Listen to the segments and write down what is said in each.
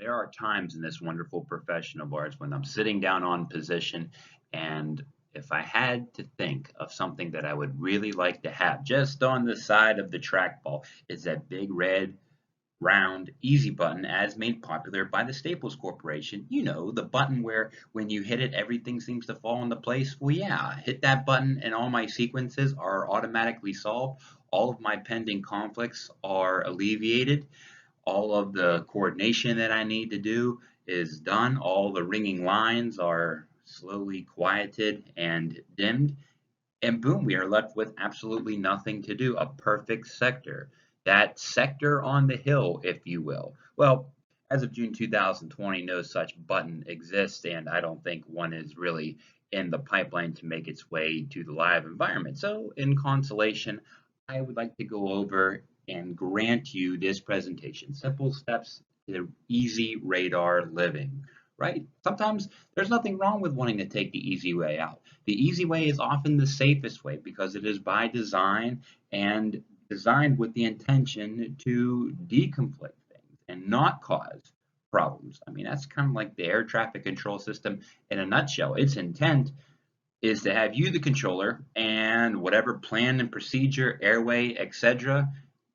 There are times in this wonderful profession of ours when I'm sitting down on position, and if I had to think of something that I would really like to have just on the side of the trackball, is that big red round easy button as made popular by the Staples Corporation. You know, the button where when you hit it, everything seems to fall into place. Well, yeah, hit that button and all my sequences are automatically solved. All of my pending conflicts are alleviated. All of the coordination that I need to do is done. All the ringing lines are slowly quieted and dimmed. And boom, we are left with absolutely nothing to do. A perfect sector. That sector on the hill, if you will. Well, as of June 2020, no such button exists, and I don't think one is really in the pipeline to make its way to the live environment. So, in consolation, I would like to go over and grant you this presentation. Simple steps to easy radar living, right? Sometimes there's nothing wrong with wanting to take the easy way out. The easy way is often the safest way because it is by design and designed with the intention to deconflict things and not cause problems. I mean, that's kind of like the air traffic control system in a nutshell. Its intent is to have you, the controller, and whatever plan and procedure, airway, etc.,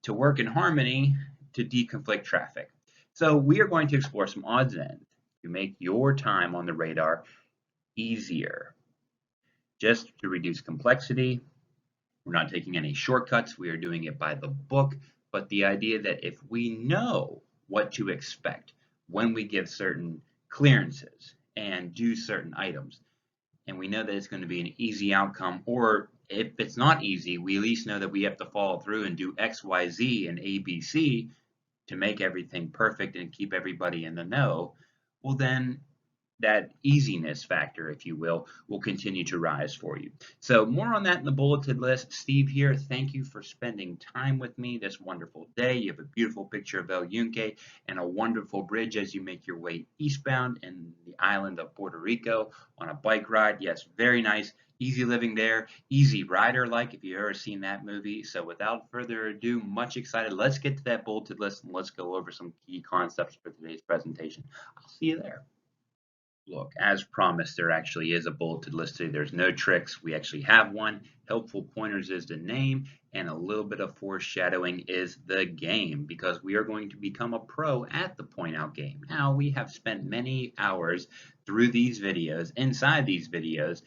to work in harmony to deconflict traffic. So we are going to explore some odds and ends to make your time on the radar easier, just to reduce complexity. We're not taking any shortcuts. We are doing it by the book. But the idea that if we know what to expect when we give certain clearances and do certain items, and we know that it's going to be an easy outcome, or if it's not easy, we at least know that we have to follow through and do X, Y, Z, and A, B, C to make everything perfect and keep everybody in the know, well, then that easiness factor, if you will continue to rise for you. So more on that in the bulleted list. Steve here, thank you for spending time with me this wonderful day. You have a beautiful picture of El Yunque and a wonderful bridge as you make your way eastbound in the island of Puerto Rico on a bike ride. Yes, very nice. Easy living there, Easy Rider like if you've ever seen that movie. So without further ado, much excited. Let's get to that bulleted list and let's go over some key concepts for today's presentation. I'll see you there. Look, as promised, there actually is a bulleted list today. There's no tricks. We actually have one. Helpful pointers is the name, and a little bit of foreshadowing is the game, because we are going to become a pro at the point out game. Now, we have spent many hours through these videos, inside these videos,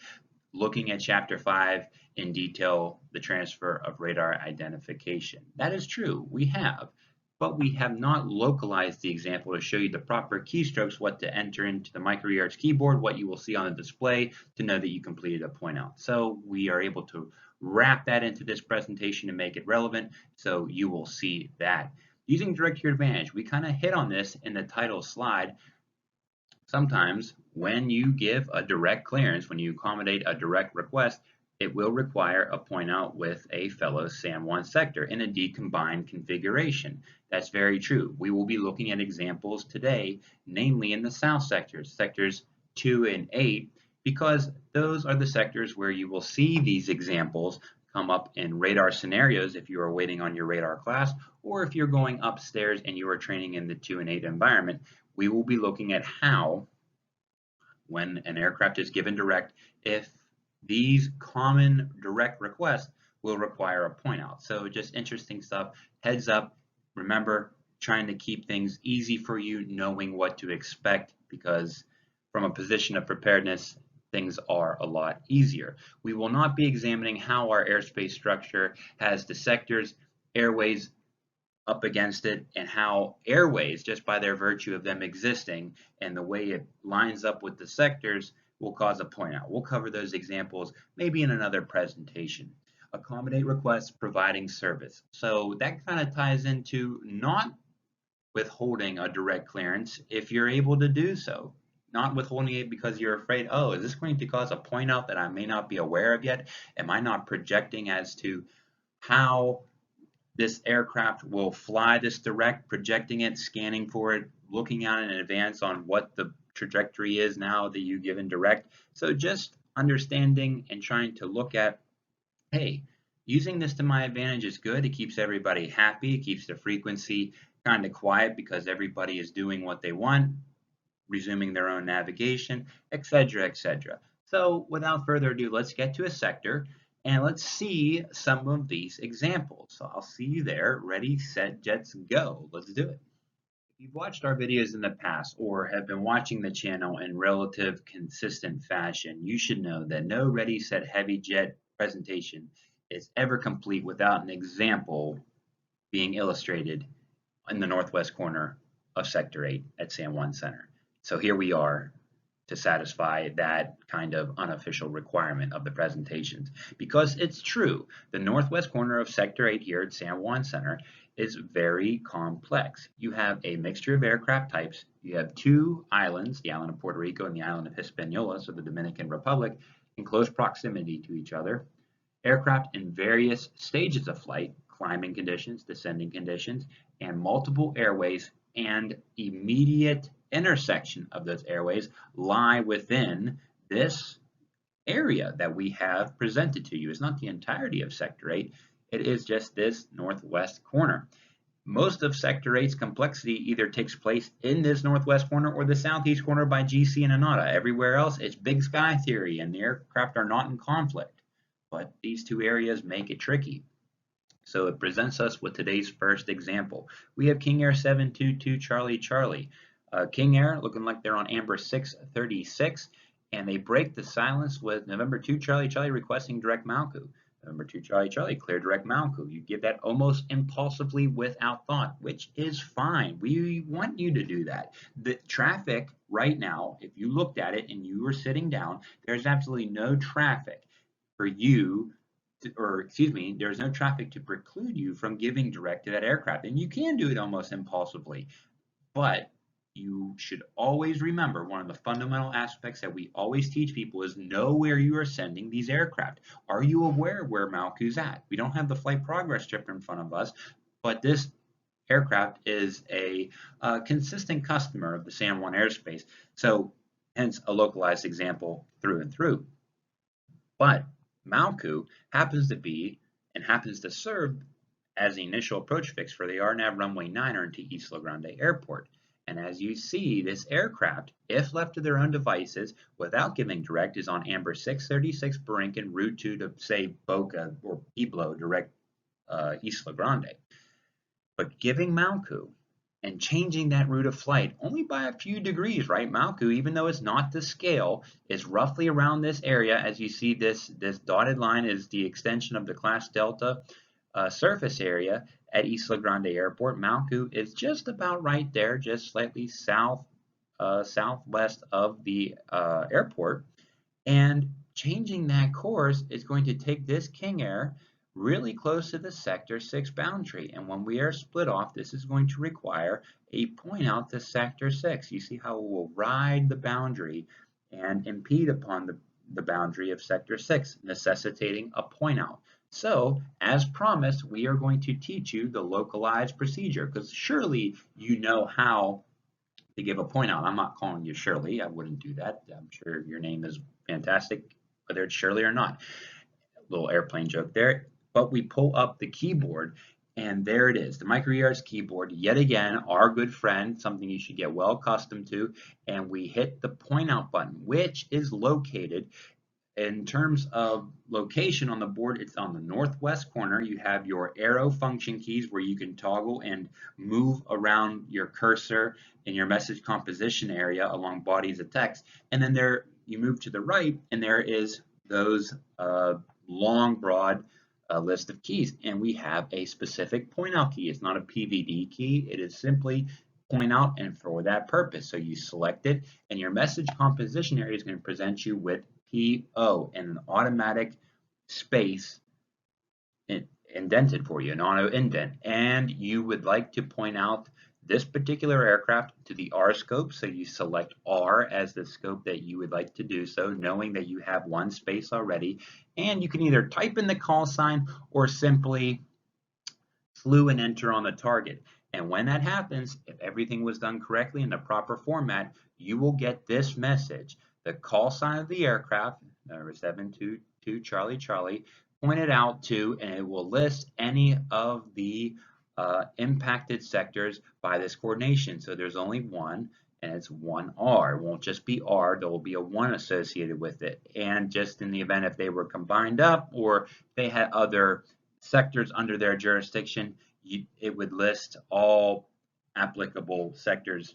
looking at Chapter 5 in detail, the transfer of radar identification. That is true, we have. But we have not localized the example to show you the proper keystrokes, what to enter into the MicroERTz keyboard, what you will see on the display to know that you completed a point out. So we are able to wrap that into this presentation to make it relevant, so you will see that. Using direct to your advantage, we kind of hit on this in the title slide. Sometimes when you give a direct clearance, when you accommodate a direct request, it will require a point out with a fellow SAM1 sector in a decombined configuration. That's very true. We will be looking at examples today, namely in the south sectors, sectors 2 and 8, because those are the sectors where you will see these examples come up in radar scenarios if you are waiting on your radar class, or if you're going upstairs and you are training in the 2 and 8 environment. We will be looking at how, when an aircraft is given direct, if these common direct requests will require a point out. So just interesting stuff. Heads up, remember, trying to keep things easy for you, knowing what to expect, because from a position of preparedness, things are a lot easier. We will not be examining how our airspace structure has the sectors, airways up against it, and how airways, just by their virtue of them existing and the way it lines up with the sectors, will cause a point out. We'll cover those examples maybe in another presentation. Accommodate requests, providing service. So that kind of ties into not withholding a direct clearance if you're able to do so. Not withholding it because you're afraid, oh, is this going to cause a point out that I may not be aware of yet? Am I not projecting as to how this aircraft will fly this direct, projecting it, scanning for it, looking out in advance on what the trajectory is now that you give in direct. So just understanding and trying to look at, hey, using this to my advantage is good. It keeps everybody happy. It keeps the frequency kind of quiet because everybody is doing what they want, resuming their own navigation, etc., etc. So without further ado, let's get to a sector and let's see some of these examples. So I'll see you there. Ready, set, jets, go. Let's do it. If you've watched our videos in the past or have been watching the channel in relative consistent fashion, you should know that no Ready, Set, Heavy jet presentation is ever complete without an example being illustrated in the northwest corner of Sector 8 at San Juan Center. So here we are to satisfy that kind of unofficial requirement of the presentations. Because it's true, the northwest corner of Sector 8 here at San Juan Center is very complex. You have a mixture of aircraft types. You have two islands, the island of Puerto Rico and the island of Hispaniola, so the Dominican Republic, in close proximity to each other. Aircraft in various stages of flight, climbing conditions, descending conditions, and multiple airways and immediate intersection of those airways lie within this area that we have presented to you. It's not the entirety of Sector 8, it is just this northwest corner. Most of Sector 8's complexity either takes place in this northwest corner or the southeast corner by GC and ANATA. Everywhere else, it's big sky theory and the aircraft are not in conflict. But these two areas make it tricky. So it presents us with today's first example. We have King Air 722 Charlie Charlie. King Air looking like they're on Amber 636, and they break the silence with November 2 Charlie Charlie requesting direct Malku. November 2 Charlie Charlie, clear direct Malku. You give that almost impulsively without thought, which is fine. We want you to do that. The traffic right now, if you looked at it and you were sitting down, there's absolutely no traffic for you, or excuse me, there's no traffic to preclude you from giving direct to that aircraft. And you can do it almost impulsively, but you should always remember one of the fundamental aspects that we always teach people is know where you are sending these aircraft. Are you aware where Malku's at? We don't have the flight progress strip in front of us, but this aircraft is a consistent customer of the San Juan airspace. So hence a localized example through and through. But Malku happens to be and happens to serve as the initial approach fix for the RNAV runway 9er into Isla Grande Airport. And as you see, this aircraft, if left to their own devices without giving direct, is on Amber 636 Borinquen, route 2 to, say, Boca or Pueblo, direct Isla Grande. But giving Malku and changing that route of flight only by a few degrees, right? Malku, even though it's not to scale, is roughly around this area. As you see, this dotted line is the extension of the Class Delta surface area at Isla Grande Airport. Malku is just about right there, just slightly southwest of the airport. And changing that course is going to take this King Air really close to the Sector 6 boundary. And when we are split off, this is going to require a point out to Sector 6. You see how it will ride the boundary and impede upon the boundary of Sector 6, necessitating a point out. So, as promised, we are going to teach you the localized procedure, because surely you know how to give a point out. I'm not calling you Shirley. I wouldn't do that. I'm sure your name is fantastic, whether it's Shirley or not. Little airplane joke there. But we pull up the keyboard, and there it is, the MicroERS keyboard, yet again, our good friend, something you should get well accustomed to, and we hit the point out button, which is located, in terms of location on the board, it's on the northwest corner. You have your arrow function keys where you can toggle and move around your cursor in your message composition area along bodies of text. And then there, you move to the right, and there is those long, broad list of keys, and we have a specific point out key. It's not a PVD key, it is simply point out, and for that purpose. So you select it, and your message composition area is going to present you with PO and an automatic space indented for you, an auto indent, and you would like to point out this particular aircraft to the R scope, so you select R as the scope that you would like to do so, knowing that you have one space already, and you can either type in the call sign or simply slew and enter on the target. And when that happens, if everything was done correctly in the proper format, you will get this message. The call sign of the aircraft, number 722 Charlie Charlie, pointed out to, and it will list any of the impacted sectors by this coordination. So there's only one, and it's 1R. It won't just be R, there will be a 1 associated with it. And just in the event if they were combined up or they had other sectors under their jurisdiction, it would list all applicable sectors,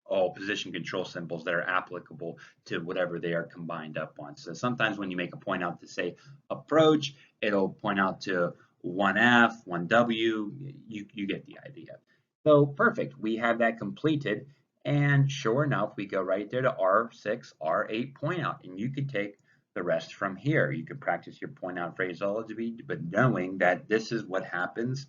all position control symbols that are applicable to whatever they are combined up on. So sometimes when you make a point out to say approach, it'll point out to 1F, 1W, you get the idea. So perfect, we have that completed. And sure enough, we go right there to R6, R8 point out, and you could take the rest from here. You could practice your point out phraseology, but knowing that this is what happens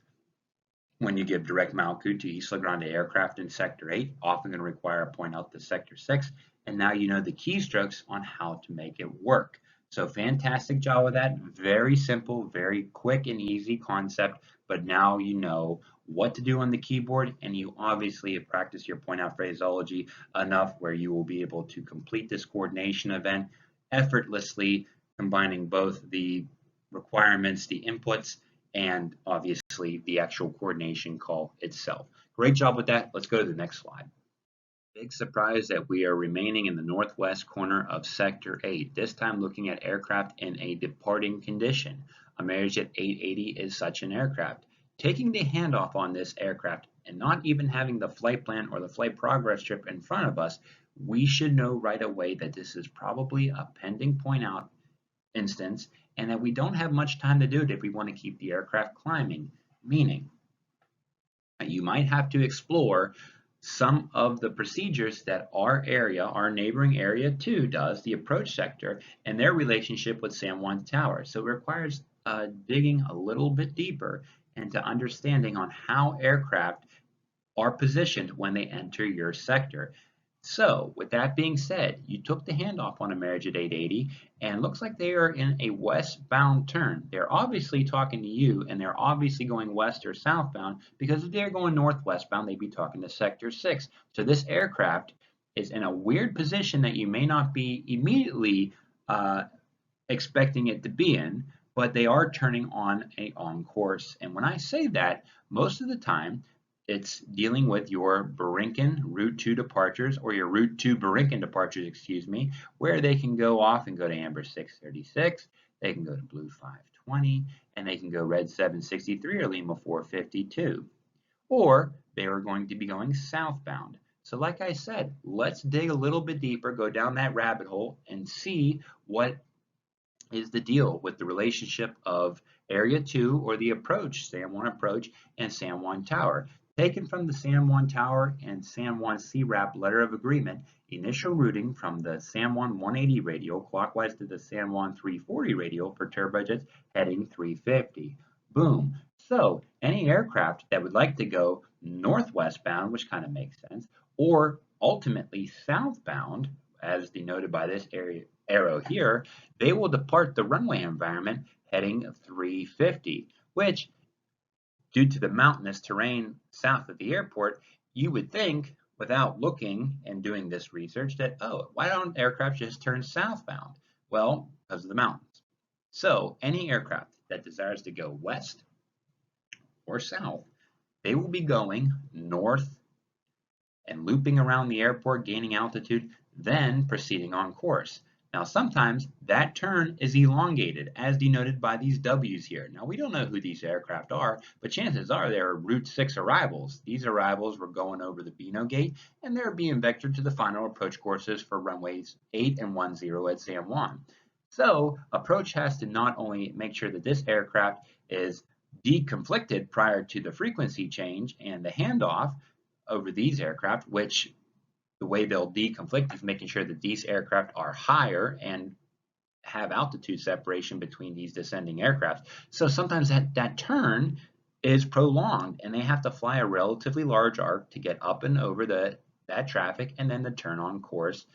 when you give direct Malku to Isla Grande aircraft in Sector 8, often going to require a point out to Sector 6, and now you know the keystrokes on how to make it work. So fantastic job with that. Very simple, very quick and easy concept, but now you know what to do on the keyboard, and you obviously have practiced your point out phraseology enough where you will be able to complete this coordination event effortlessly, combining both the requirements, the inputs, and obviously the actual coordination call itself. Great job with that. Let's go to the next slide. Big surprise that we are remaining in the northwest corner of Sector 8, this time looking at aircraft in a departing condition. Amerijet 880 is such an aircraft. Taking the handoff on this aircraft and not even having the flight plan or the flight progress strip in front of us, we should know right away that this is probably a pending point out instance and that we don't have much time to do it if we want to keep the aircraft climbing, meaning you might have to explore some of the procedures that our area, our neighboring area 2 does, the approach sector, and their relationship with San Juan Tower. So it requires digging a little bit deeper into understanding on how aircraft are positioned when they enter your sector. So, with that being said, you took the handoff on Amerijet 880, and looks like they are in a westbound turn. They're obviously talking to you, and they're obviously going west or southbound, because if they're going northwestbound, they'd be talking to Sector 6. So this aircraft is in a weird position that you may not be immediately expecting it to be in, but they are turning on a on course. And when I say that, most of the time, it's dealing with your Borinquen Route 2 departures, or your Route 2 Borinquen departures, excuse me, where they can go off and go to Amber 636, they can go to Blue 520, and they can go Red 763 or Lima 452. Or they are going to be going southbound. So like I said, let's dig a little bit deeper, go down that rabbit hole, and see what is the deal with the relationship of Area 2 or the approach, San Juan approach, and San Juan Tower. Taken from the San Juan Tower and San Juan CRAP letter of agreement, initial routing from the San Juan 180 radial clockwise to the San Juan 340 radial for turbojets heading 350. Boom. So any aircraft that would like to go northwestbound, which kind of makes sense, or ultimately southbound, as denoted by this arrow here, they will depart the runway environment heading 350, which, due to the mountainous terrain south of the airport, you would think, without looking and doing this research, that, oh, why don't aircraft just turn southbound? Well, because of the mountains. So any aircraft that desires to go west or south, they will be going north and looping around the airport, gaining altitude, then proceeding on course. Now, sometimes that turn is elongated, as denoted by these W's here. Now, we don't know who these aircraft are, but chances are they're Route 6 arrivals. These arrivals were going over the Beano Gate, and they're being vectored to the final approach courses for runways 8 and 10 at San Juan. So, approach has to not only make sure that this aircraft is deconflicted prior to the frequency change and the handoff over these aircraft, which the way they'll deconflict is making sure that these aircraft are higher and have altitude separation between these descending aircraft. So sometimes that turn is prolonged and they have to fly a relatively large arc to get up and over that traffic and then to turn on course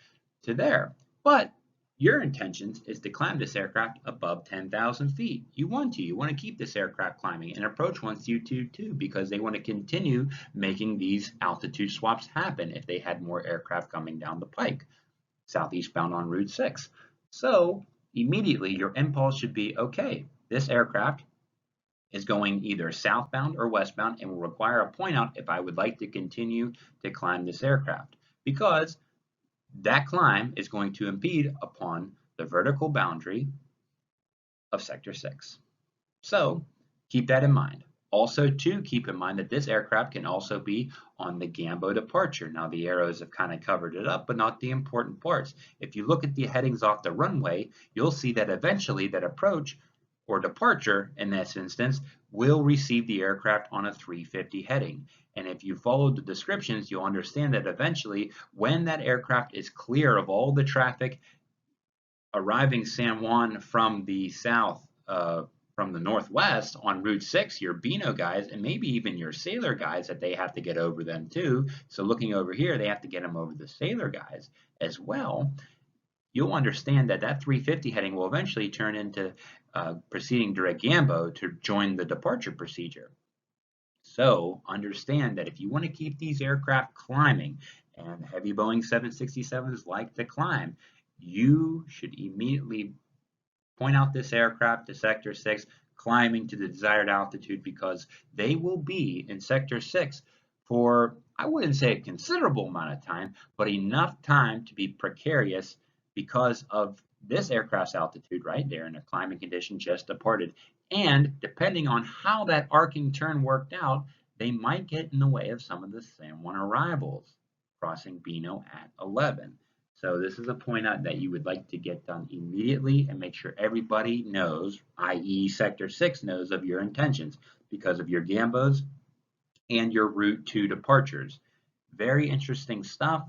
to there. But your intentions is to climb this aircraft above 10,000 feet. You want to keep this aircraft climbing, and approach wants you to too, because they want to continue making these altitude swaps happen if they had more aircraft coming down the pike, southeastbound on Route 6. So immediately your impulse should be, okay, this aircraft is going either southbound or westbound and will require a point out if I would like to continue to climb this aircraft, because that climb is going to impede upon the vertical boundary of Sector 6. So keep that in mind. Also, to keep in mind that this aircraft can also be on the Gambo departure. Now, the arrows have kind of covered it up, but not the important parts. If you look at the headings off the runway, you'll see that eventually that approach or departure, in this instance, will receive the aircraft on a 350 heading. And if you follow the descriptions, you'll understand that eventually, when that aircraft is clear of all the traffic arriving San Juan from the south, from the northwest on Route 6, your Beano guys, and maybe even your Sailor guys, that they have to get over them too. So looking over here, they have to get them over the Sailor guys as well. You'll understand that that 350 heading will eventually turn into proceeding direct Gambo to join the departure procedure. So understand that if you want to keep these aircraft climbing, and heavy Boeing 767s like to climb, you should immediately point out this aircraft to Sector 6, climbing to the desired altitude, because they will be in Sector 6 for, I wouldn't say a considerable amount of time, but enough time to be precarious because of this aircraft's altitude right there in a climbing condition just departed. And depending on how that arcing turn worked out, they might get in the way of some of the San Juan arrivals crossing Beano at 11. So this is a point out that you would like to get done immediately and make sure everybody knows, i.e. Sector 6 knows of your intentions because of your Gambos and your Route 2 departures. Very interesting stuff.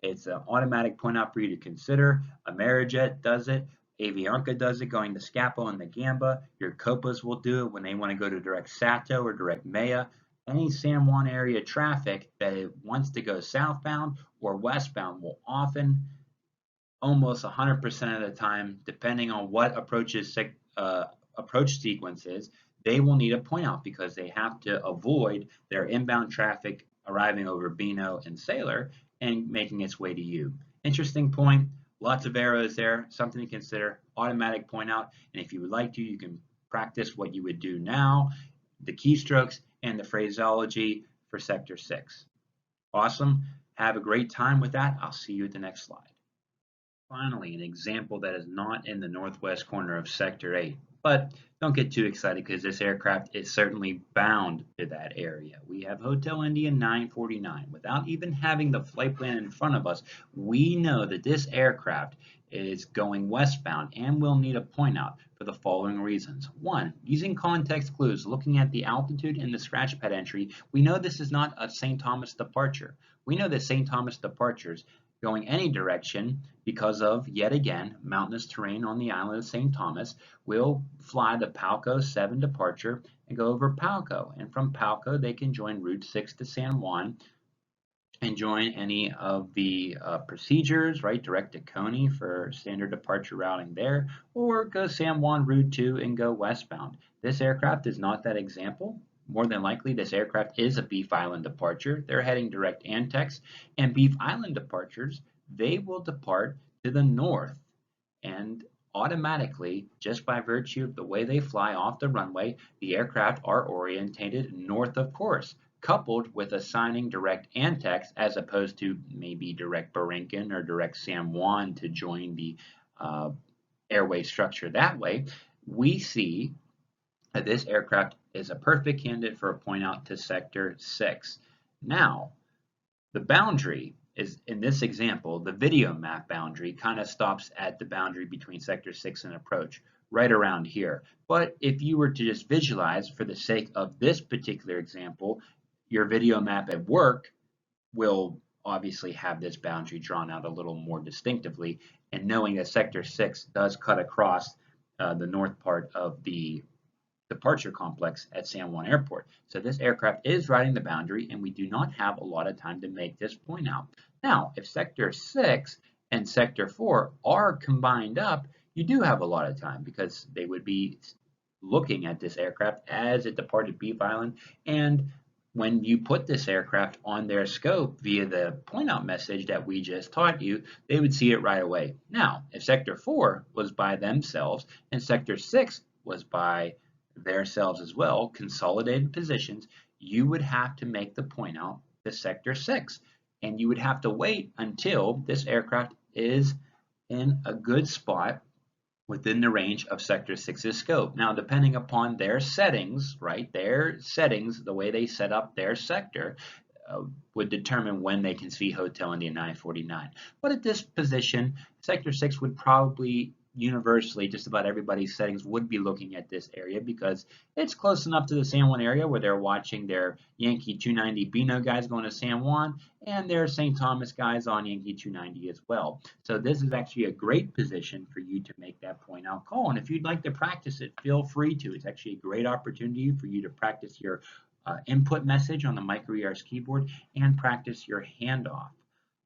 It's an automatic point out for you to consider. Amerijet does it. Avianca does it going to Scapa and the Gamba. Your Copas will do it when they want to go to direct Sato or direct Maya. Any San Juan area traffic that wants to go southbound or westbound will often, almost 100% of the time, depending on what approach sequence is, they will need a point out because they have to avoid their inbound traffic arriving over Beano and Sailor and making its way to you. Interesting point. Lots of arrows there. Something to consider. Automatic point out. And if you would like to, you can practice what you would do now, the keystrokes and the phraseology for Sector 6. Awesome. Have a great time with that. I'll see you at the next slide. Finally, an example that is not in the northwest corner of Sector 8. But don't get too excited because this aircraft is certainly bound to that area. We have Hotel India 949. Without even having the flight plan in front of us, we know that this aircraft is going westbound and will need a point out for the following reasons. One, using context clues, looking at the altitude and the scratch pad entry, we know this is not a St. Thomas departure. We know that St. Thomas departures going any direction because of, yet again, mountainous terrain on the island of St. Thomas, will fly the Palco 7 departure and go over Palco. And from Palco, they can join Route 6 to San Juan and join any of the procedures, right? Direct to Coney for standard departure routing there, or go San Juan Route 2 and go westbound. This aircraft is not that example. More than likely, this aircraft is a Beef Island departure. They're heading direct Antex, and Beef Island departures, they will depart to the north. And automatically, just by virtue of the way they fly off the runway, the aircraft are orientated north of course, coupled with assigning direct Antex as opposed to maybe direct Borinquen or direct San Juan to join the airway structure that way. We see that this aircraft is a perfect candidate for a point out to Sector 6. Now, the boundary is, in this example, the video map boundary kind of stops at the boundary between Sector 6 and approach, right around here. But if you were to just visualize for the sake of this particular example, your video map at work will obviously have this boundary drawn out a little more distinctively, and knowing that Sector 6 does cut across the north part of the departure complex at San Juan Airport. So this aircraft is riding the boundary, and we do not have a lot of time to make this point out. Now, if Sector 6 and Sector 4 are combined up, you do have a lot of time because they would be looking at this aircraft as it departed Beef Island, and when you put this aircraft on their scope via the point out message that we just taught you, they would see it right away. Now, if Sector 4 was by themselves and Sector 6 was by themselves as well, consolidated positions, you would have to make the point out to Sector 6. And you would have to wait until this aircraft is in a good spot within the range of Sector 6's scope. Now, depending upon their settings, right, their settings, the way they set up their sector, would determine when they can see Hotel India 949. But at this position, Sector 6 would probably universally, just about everybody's settings would be looking at this area because it's close enough to the San Juan area where they're watching their Yankee 290 Beano guys going to San Juan and their St. Thomas guys on Yankee 290 as well. So this is actually a great position for you to make that point out call. And if you'd like to practice it, feel free to. It's actually a great opportunity for you to practice your input message on the microERS keyboard and practice your handoff,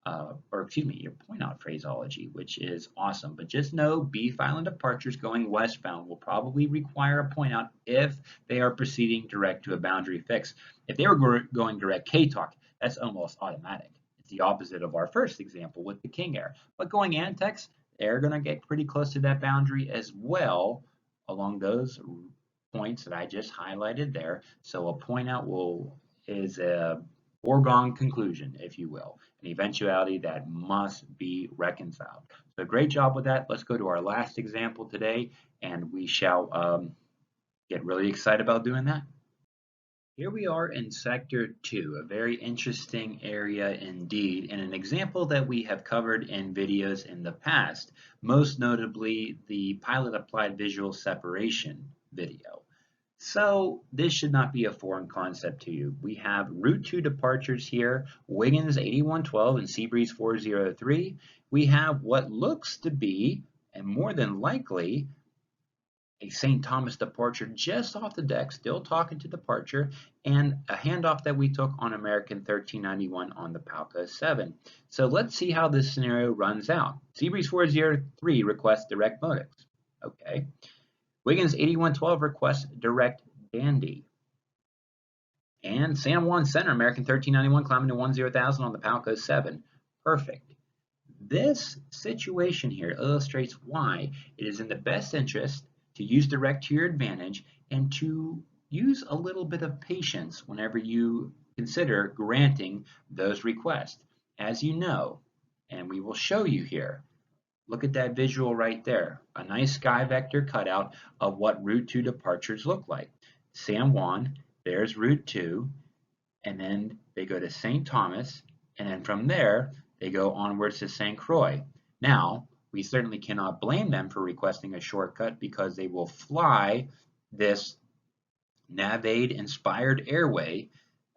your point out phraseology, which is awesome. But just know Beef Island departures going westbound will probably require a point out if they are proceeding direct to a boundary fix. If they were going direct KTOC, that's almost automatic. It's the opposite of our first example with the King Air. But going Antex, they're going to get pretty close to that boundary as well along those points that I just highlighted there. So a point out is a foregone conclusion, if you will, an eventuality that must be reconciled. So great job with that. Let's go to our last example today, and we shall get really excited about doing that. Here we are in Sector 2, a very interesting area indeed, and an example that we have covered in videos in the past, most notably the Pilot Applied Visual Separation video. So this should not be a foreign concept to you. We have Route 2 departures here, Wiggins 8112 and Seabreeze 403. We have what looks to be, and more than likely, a St. Thomas departure just off the deck, still talking to departure, and a handoff that we took on American 1391 on the Palco 7. So let's see how this scenario runs out. Seabreeze 403 requests direct Modex. Okay. Wiggins 8112 requests direct Dandy. And San Juan Center, American 1391 climbing to 10,000 on the Palco 7. Perfect. This situation here illustrates why it is in the best interest to use direct to your advantage and to use a little bit of patience whenever you consider granting those requests. As you know, and we will show you here, look at that visual right there, a nice sky vector cutout of what Route 2 departures look like. San Juan, there's Route 2, and then they go to St. Thomas, and then from there, they go onwards to St. Croix. Now, we certainly cannot blame them for requesting a shortcut because they will fly this Navaid-inspired airway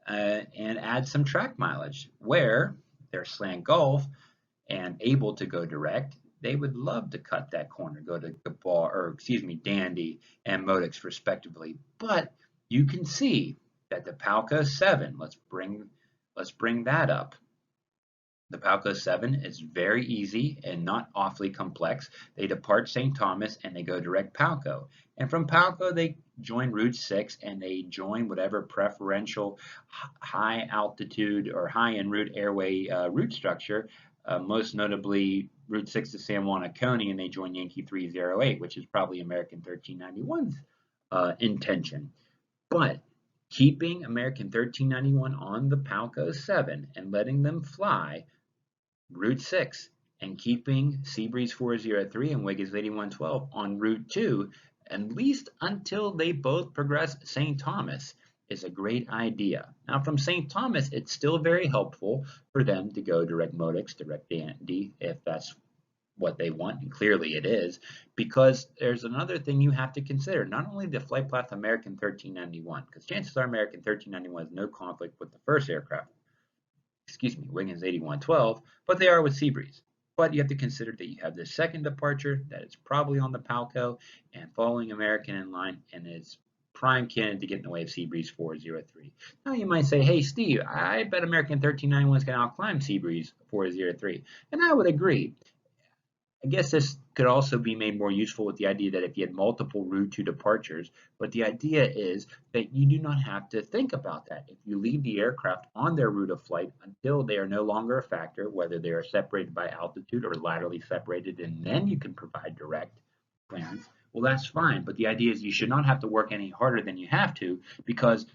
and add some track mileage, where they're slant Gulf and able to go direct. They would love to cut that corner, go to Dandy and Modex respectively. But you can see that the Palco 7, let's bring that up. The Palco 7 is very easy and not awfully complex. They depart St. Thomas and they go direct Palco. And from Palco, they join Route 6 and they join whatever preferential high altitude or high en route airway route structure, most notably Route 6 to San Juan Oconee, and they join Yankee 308, which is probably American 1391's intention. But keeping American 1391 on the Palco 7 and letting them fly Route 6 and keeping Seabreeze 403 and Wiggins 8112 on Route 2, at least until they both progress St. Thomas, is a great idea. Now from St. Thomas, it's still very helpful for them to go direct Modex, direct Dandy, if that's what they want, and clearly it is, because there's another thing you have to consider. Not only the flight path American 1391, because chances are American 1391 has no conflict with the first aircraft, Wiggins 8112, but they are with Seabreeze. But you have to consider that you have the second departure that is probably on the Palco and following American in line and is prime candidate to get in the way of Seabreeze 403. Now you might say, hey Steve, I bet American 1391 is going to outclimb Seabreeze 403. And I would agree. I guess this could also be made more useful with the idea that if you had multiple Route 2 departures, but the idea is that you do not have to think about that. If you leave the aircraft on their route of flight until they are no longer a factor, whether they are separated by altitude or laterally separated, and then you can provide direct clearance, Well, that's fine, but the idea is you should not have to work any harder than you have to, because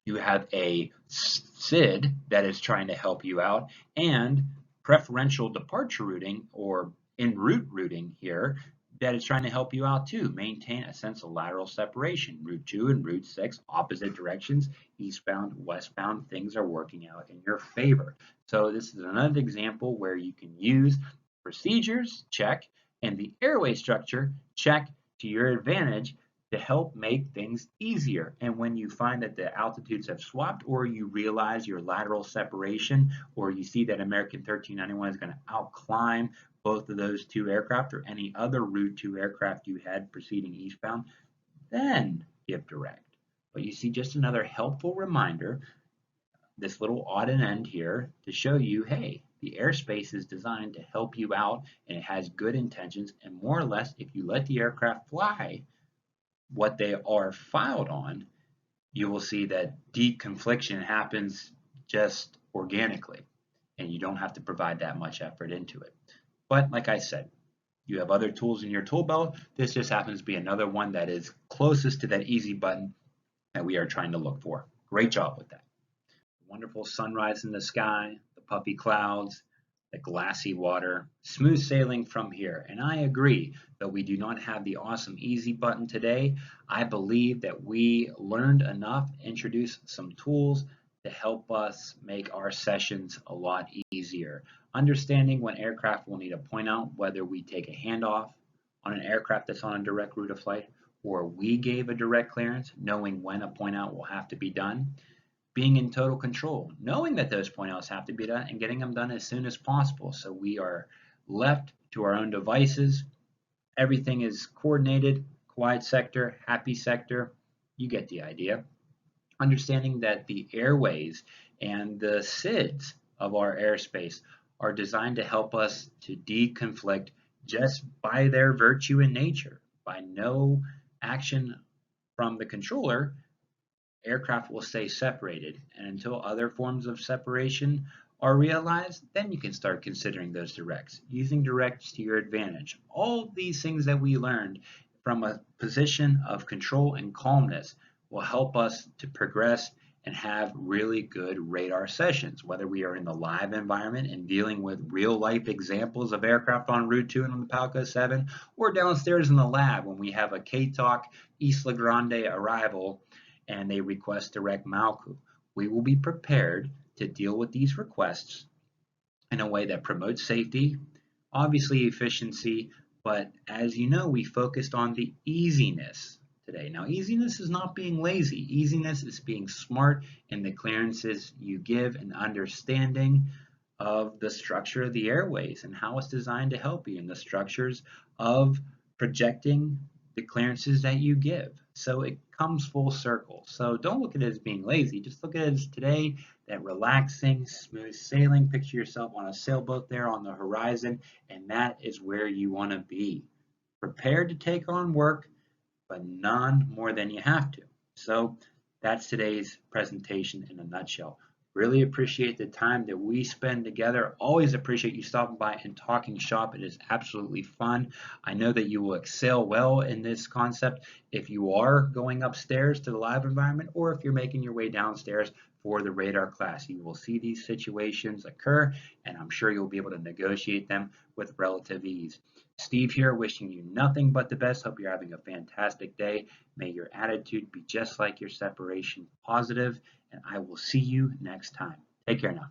you have a SID that is trying to help you out, and preferential departure routing, or en route routing here, that is trying to help you out too. Maintain a sense of lateral separation. Route 2 and Route 6, opposite directions, eastbound, westbound, things are working out in your favor. So this is another example where you can use procedures, check, and the airway structure, check, to your advantage, to help make things easier. And when you find that the altitudes have swapped, or you realize your lateral separation, or you see that American 1391 is going to outclimb both of those two aircraft or any other Route 2 aircraft you had proceeding eastbound, then give direct. But you see, just another helpful reminder, this little odd and end here, to show you, hey, the airspace is designed to help you out, and it has good intentions, and more or less, if you let the aircraft fly what they are filed on, you will see that deconfliction happens just organically, and you don't have to provide that much effort into it. But like I said, you have other tools in your tool belt. This just happens to be another one that is closest to that easy button that we are trying to look for. Great job with that. Wonderful sunrise in the sky, the puffy clouds, the glassy water, smooth sailing from here. And I agree, though we do not have the awesome easy button today, I believe that we learned enough, introduced some tools to help us make our sessions a lot easier. Understanding when aircraft will need a point out, whether we take a handoff on an aircraft that's on a direct route of flight, or we gave a direct clearance, knowing when a point out will have to be done. Being in total control, knowing that those point outs have to be done and getting them done as soon as possible. So we are left to our own devices. Everything is coordinated, quiet sector, happy sector. You get the idea. Understanding that the airways and the SIDs of our airspace are designed to help us to deconflict just by their virtue and nature. By no action from the controller, aircraft will stay separated, and until other forms of separation are realized, then you can start considering those directs, using directs to your advantage. All these things that we learned from a position of control and calmness will help us to progress and have really good radar sessions, whether we are in the live environment and dealing with real life examples of aircraft on Route 2 and on the Palco 7, or downstairs in the lab when we have a KTOC Isla Grande arrival and they request direct MALCU. We will be prepared to deal with these requests in a way that promotes safety, obviously efficiency, but as you know, we focused on the easiness today. Now, easiness is not being lazy. Easiness is being smart in the clearances you give and understanding of the structure of the airways and how it's designed to help you, and the structures of projecting the clearances that you give. So it comes full circle. So don't look at it as being lazy. Just look at it as today, that relaxing, smooth sailing. Picture yourself on a sailboat there on the horizon, and that is where you want to be. Prepared to take on work, but none more than you have to. So that's today's presentation in a nutshell. Really appreciate the time that we spend together. Always appreciate you stopping by and talking shop. It is absolutely fun. I know that you will excel well in this concept if you are going upstairs to the live environment, or if you're making your way downstairs for the radar class. You will see these situations occur, and I'm sure you'll be able to negotiate them with relative ease. Steve here, wishing you nothing but the best. Hope you're having a fantastic day. May your attitude be just like your separation, positive, and I will see you next time. Take care now.